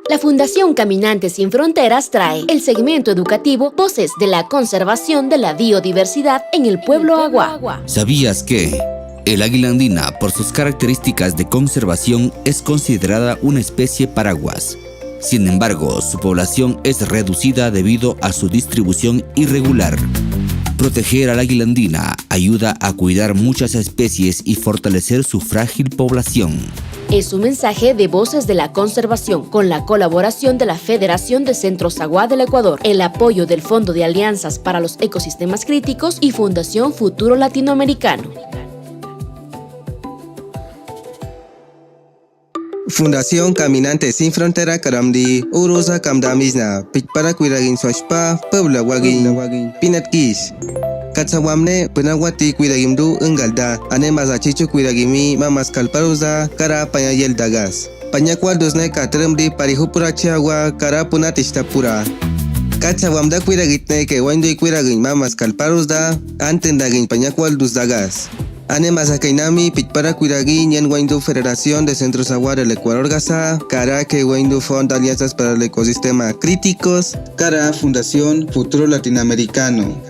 La Fundación Caminantes Sin Fronteras trae el segmento educativo Voces de la Conservación de la Biodiversidad en el Pueblo Agua. ¿Sabías que el águila andina, por sus características de conservación, es considerada una especie paraguas? Sin embargo, su población es reducida debido a su distribución irregular. Proteger al águila andina ayuda a cuidar muchas especies y fortalecer su frágil población. Es un mensaje de Voces de la Conservación con la colaboración de la Federación de Centros Agua del Ecuador, el apoyo del Fondo de Alianzas para los Ecosistemas Críticos y Fundación Futuro Latinoamericano. Fundación Caminantes Sin Frontera Karamdi Urusa Kamdamisna Pikpara Kuiragin Swashpa Puebla Wagin Pinat Kish Katsawamne Penawati Kuiragimdu Engalda Ane Mazachichu Kuiragimi Mamas Kalparuza Kara Panyayel Dagas Panyakwal Dosne Katremdi Parihupura Chiagua Kara Punatistapura Katsawamda Kuiragitne ke Wandui Kuiragin Mamas Kalparuza Antendagin Panyakwal Dus Dagas Ane Masakainami Pikpara Kuiragi Nyen Waindu Federación de Centros Agua del Ecuador Gaza Kara que Waindu Fond Alianzas para el Ecosistema Críticos Kara Fundación Futuro Latinoamericano.